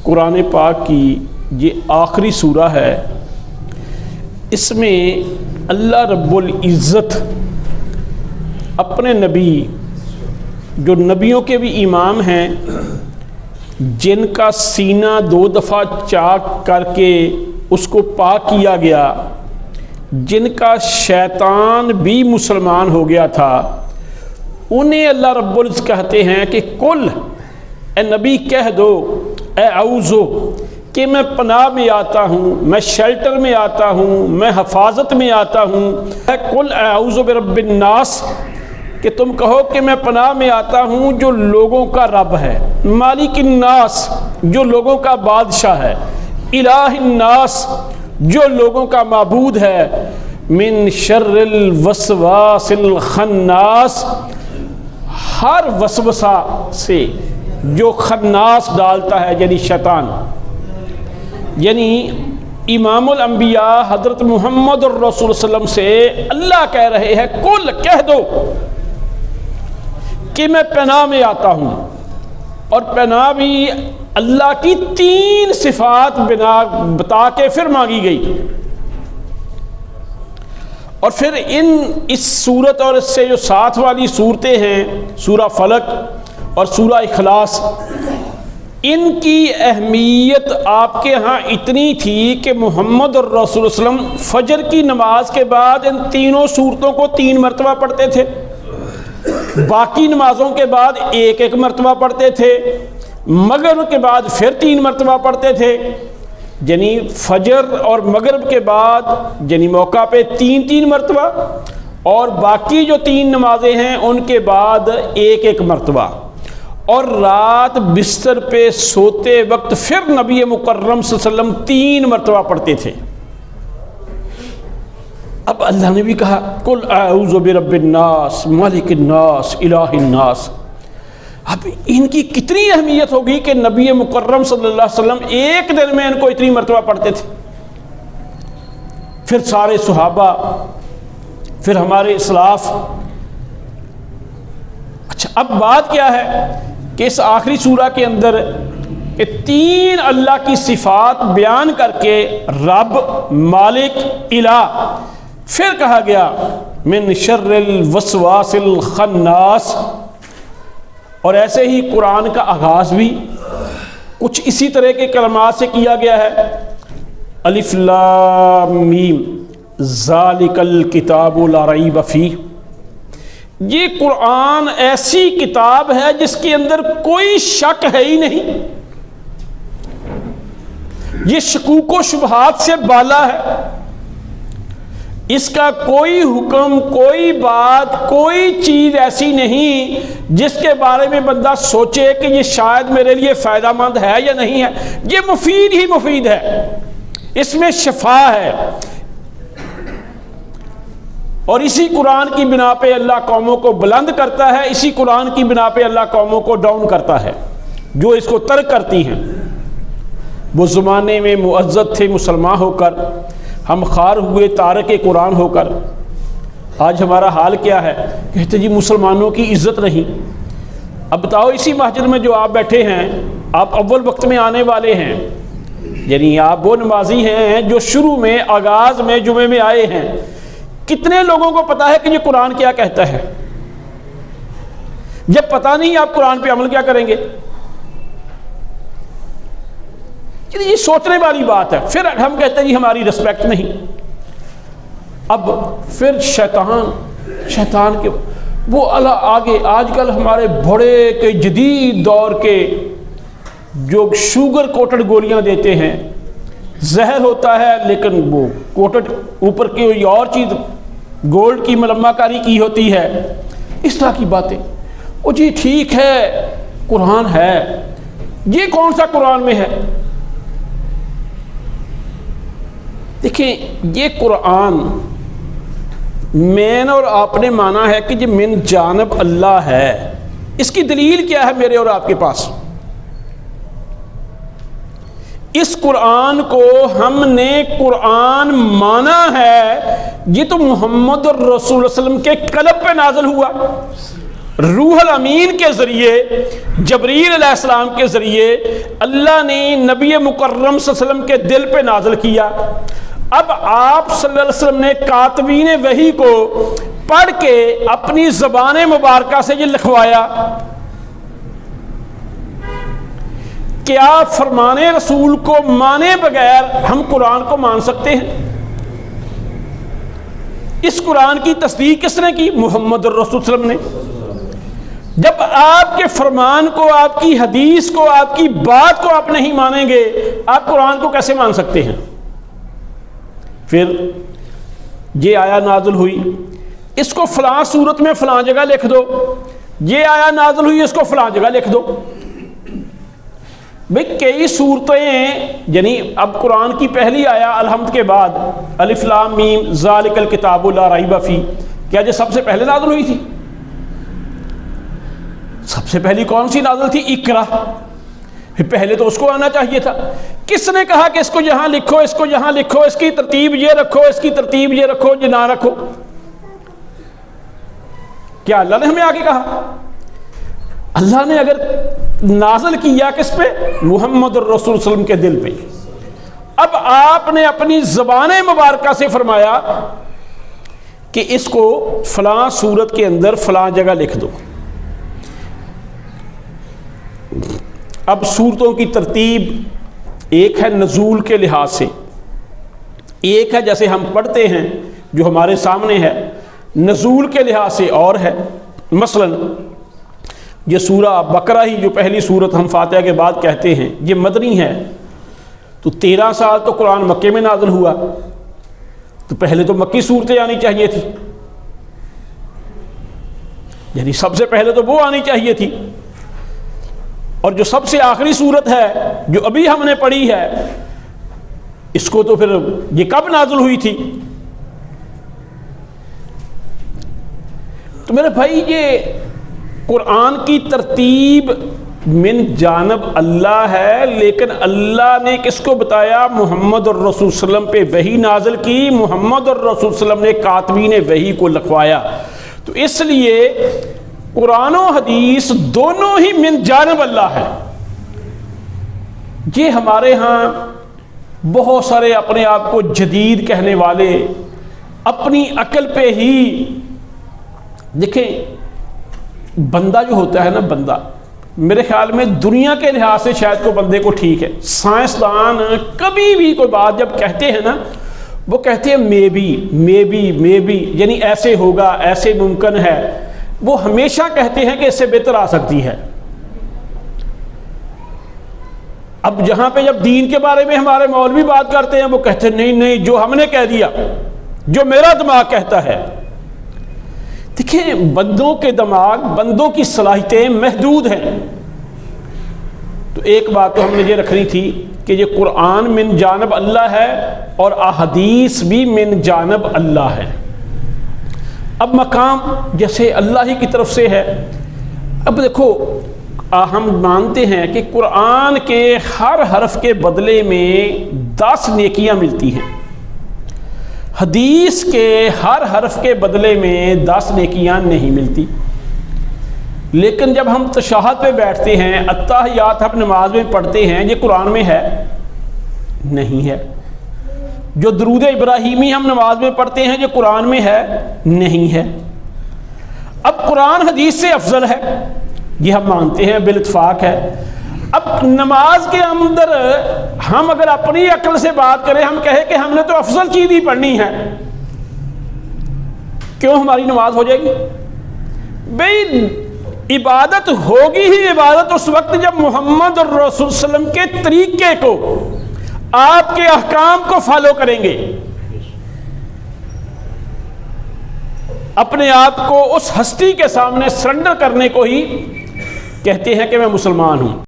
قرآن پاک کی یہ آخری سورہ ہے، اس میں اللہ رب العزت اپنے نبی جو نبیوں کے بھی امام ہیں، جن کا سینہ 2 دفعہ چاک کر کے اس کو پاک کیا گیا، جن کا شیطان بھی مسلمان ہو گیا تھا، انہیں اللہ رب العزت کہتے ہیں کہ کل اے نبی کہہ دو، اے اعوذو کہ میں پناہ میں آتا ہوں، میں شیلٹر میں آتا ہوں، میں حفاظت میں آتا ہوں، اے کل اے اعوذ برب الناس کہ تم کہو کہ میں پناہ میں آتا ہوں جو لوگوں کا رب ہے، مالک الناس جو لوگوں کا بادشاہ ہے، الہ الناس جو لوگوں کا معبود ہے، من شر الوسواس الخناس ہر وسوسہ سے جو خناس ڈالتا ہے، یعنی شیطان۔ یعنی امام الانبیاء حضرت محمد الرسول صلی اللہ علیہ وسلم سے اللہ کہہ رہے ہیں کل کہہ دو کہ میں پناہ میں آتا ہوں، اور پناہ بھی اللہ کی 3 صفات بتا کے پھر مانگی گئی، اور پھر اس صورت اور اس سے جو ساتھ والی صورتیں ہیں، سورہ فلق اور سورہ اخلاص، ان کی اہمیت آپ کے ہاں اتنی تھی کہ محمد الرسول صلی اللہ علیہ وسلم فجر کی نماز کے بعد ان تینوں صورتوں کو 3 مرتبہ پڑھتے تھے، باقی نمازوں کے بعد 1 مرتبہ پڑھتے تھے، مغرب کے بعد پھر 3 مرتبہ پڑھتے تھے، یعنی فجر اور مغرب کے بعد یعنی موقع پہ 3 مرتبہ، اور باقی جو 3 نمازیں ہیں ان کے بعد 1 مرتبہ، اور رات بستر پہ سوتے وقت پھر نبی مکرم صلی اللہ علیہ وسلم 3 مرتبہ پڑھتے تھے۔ اب اللہ نے بھی کہا قل اعوذ برب الناس مالک الناس الہ الناس۔ اب ان کی کتنی اہمیت ہوگی کہ نبی مکرم صلی اللہ علیہ وسلم ایک دن میں ان کو اتنی مرتبہ پڑھتے تھے، پھر سارے صحابہ، پھر ہمارے اسلاف۔ اچھا اب بات کیا ہے کہ اس آخری سورہ کے اندر 3 اللہ کی صفات بیان کر کے رب، مالک، الہ، پھر کہا گیا من شر الوسواس الخناس، اور ایسے ہی قرآن کا آغاز بھی کچھ اسی طرح کے کلمات سے کیا گیا ہے، الف لام میم ذالک الکتاب لا ریب فیہ۔ یہ قرآن ایسی کتاب ہے جس کے اندر کوئی شک ہے ہی نہیں، یہ شکوک و شبہات سے بالا ہے، اس کا کوئی حکم، کوئی بات، کوئی چیز ایسی نہیں جس کے بارے میں بندہ سوچے کہ یہ شاید میرے لیے فائدہ مند ہے یا نہیں ہے، یہ مفید ہی مفید ہے، اس میں شفا ہے۔ اور اسی قرآن کی بنا پہ اللہ قوموں کو بلند کرتا ہے، اسی قرآن کی بنا پہ اللہ قوموں کو ڈاؤن کرتا ہے جو اس کو ترک کرتی ہیں۔ وہ زمانے میں معزز تھے مسلمان ہو کر، ہم خار ہوئے تارک قرآن ہو کر، آج ہمارا حال کیا ہے؟ کہتے جی مسلمانوں کی عزت نہیں۔ اب بتاؤ اسی مسجد میں جو آپ بیٹھے ہیں، آپ اول وقت میں آنے والے ہیں، یعنی آپ وہ نمازی ہیں جو شروع میں آغاز میں جمعے میں آئے ہیں، کتنے لوگوں کو پتا ہے کہ یہ قرآن کیا کہتا ہے؟ جب پتہ نہیں آپ قرآن پہ عمل کیا کریں گے؟ یہ سوچنے والی بات ہے۔ پھر ہم کہتے ہیں جی ہماری رسپیکٹ نہیں۔ اب پھر شیطان کے وہ آگے آج کل ہمارے بڑے کے جدید دور کے جو شوگر کوٹڈ گولیاں دیتے ہیں، زہر ہوتا ہے لیکن وہ کوٹڈ اوپر کی کوئی اور چیز گولڈ کی ملمہ کاری کی ہوتی ہے، اس طرح کی باتیں۔ وہ جی ٹھیک ہے قرآن ہے، یہ کون سا قرآن میں ہے؟ دیکھیں یہ قرآن میں اور آپ نے مانا ہے کہ یہ من جانب اللہ ہے، اس کی دلیل کیا ہے میرے اور آپ کے پاس؟ اس قرآن کو ہم نے قرآن مانا ہے، یہ تو محمد الرسول صلی اللہ علیہ وسلم کے قلب پہ نازل ہوا، روح الامین کے ذریعے، جبریل علیہ السلام کے ذریعے اللہ نے نبی مکرم صلی اللہ علیہ وسلم کے دل پہ نازل کیا۔ اب آپ صلی اللہ علیہ وسلم نے کاتبین وحی کو پڑھ کے اپنی زبان مبارکہ سے یہ لکھوایا۔ کیا فرمان رسول کو مانے بغیر ہم قرآن کو مان سکتے ہیں؟ اس قرآن کی تصدیق کس نے کی؟ محمد الرسول صلی اللہ علیہ وسلم نے۔ جب آپ کے فرمان کو، آپ کی حدیث کو، آپ کی بات کو آپ نہیں مانیں گے، آپ قرآن کو کیسے مان سکتے ہیں؟ پھر یہ آیا نازل ہوئی، اس کو فلاں صورت میں فلاں جگہ لکھ دو، یہ آیا نازل ہوئی، اس کو فلاں جگہ لکھ دو۔ بھئی کئی صورتیں، یعنی اب قرآن کی پہلی آیا الحمد کے بعد الف لام میم ذالک الکتاب لا ریب فیہ، کیا یہ سب سے پہلے نازل ہوئی تھی؟ سب سے پہلی کون سی نازل تھی؟ اقرا۔ پہلے تو اس کو آنا چاہیے تھا۔ کس نے کہا کہ اس کو یہاں لکھو، اس کو یہاں لکھو، اس کی ترتیب یہ رکھو، اس کی ترتیب یہ رکھو، یہ نہ رکھو؟ کیا اللہ نے ہمیں آگے کہا؟ اللہ نے اگر نازل کیا کس پہ؟ محمد الرسول صلی اللہ علیہ وسلم کے دل پہ۔ اب آپ نے اپنی زبان مبارکہ سے فرمایا کہ اس کو فلاں صورت کے اندر فلاں جگہ لکھ دو۔ اب صورتوں کی ترتیب ایک ہے نزول کے لحاظ سے، ایک ہے جیسے ہم پڑھتے ہیں جو ہمارے سامنے ہے، نزول کے لحاظ سے اور ہے۔ مثلا یہ سورہ بقرہ ہی جو پہلی سورت ہم فاتحہ کے بعد کہتے ہیں، یہ مدنی ہے، تو 13 سال تو قرآن مکے میں نازل ہوا، تو پہلے تو مکی صورتیں آنی چاہیے تھی، یعنی سب سے پہلے تو وہ آنی چاہیے تھی۔ اور جو سب سے آخری صورت ہے جو ابھی ہم نے پڑھی ہے، اس کو تو پھر یہ کب نازل ہوئی تھی؟ تو میرے بھائی یہ قرآن کی ترتیب من جانب اللہ ہے، لیکن اللہ نے کس کو بتایا؟ محمد الرسول صلی اللہ علیہ وسلم پہ وحی نازل کی، محمد الرسول صلی اللہ علیہ وسلم نے کاتبین وحی کو لکھوایا۔ تو اس لیے قرآن و حدیث دونوں ہی من جانب اللہ ہے۔ یہ ہمارے ہاں بہت سارے اپنے آپ کو جدید کہنے والے اپنی عقل پہ ہی، دیکھیں بندہ جو ہوتا ہے نا، بندہ میرے خیال میں دنیا کے لحاظ سے شاید کو بندے کو ٹھیک ہے، سائنسدان کبھی بھی کوئی بات جب کہتے ہیں نا، وہ کہتے ہیں مے بی، یعنی ایسے ہوگا، ایسے ممکن ہے، وہ ہمیشہ کہتے ہیں کہ اس سے بہتر آ سکتی ہے۔ اب جہاں پہ جب دین کے بارے میں ہمارے مولوی بات کرتے ہیں، وہ کہتے ہیں نہیں جو ہم نے کہہ دیا، جو میرا دماغ کہتا ہے۔ دیکھیں بندوں کے دماغ، بندوں کی صلاحیتیں محدود ہیں۔ تو ایک بات تو ہم نے یہ رکھنی تھی کہ یہ قرآن من جانب اللہ ہے اور احادیث بھی من جانب اللہ ہے۔ اب مقام جیسے اللہ ہی کی طرف سے ہے۔ اب دیکھو ہم مانتے ہیں کہ قرآن کے ہر حرف کے بدلے میں 10 نیکیاں ملتی ہیں، حدیث کے ہر حرف کے بدلے میں 10 نیکیاں نہیں ملتی۔ لیکن جب ہم تشہد پہ بیٹھتے ہیں، التحیات ہم نماز میں پڑھتے ہیں، یہ قرآن میں ہے؟ نہیں ہے۔ جو درود ابراہیمی ہم نماز میں پڑھتے ہیں، یہ قرآن میں ہے؟ نہیں ہے۔ اب قرآن حدیث سے افضل ہے، یہ ہم مانتے ہیں، بالاتفاق ہے۔ اب نماز کے اندر ہم اگر اپنی عقل سے بات کریں، ہم کہیں کہ ہم نے تو افضل چیز ہی پڑھنی ہے، کیوں ہماری نماز ہو جائے گی؟ بھئی عبادت ہوگی ہی عبادت اس وقت جب محمد الرسول صلی اللہ علیہ وسلم کے طریقے کو، آپ کے احکام کو فالو کریں گے، اپنے آپ کو اس ہستی کے سامنے سرنڈر کرنے کو ہی کہتے ہیں کہ میں مسلمان ہوں۔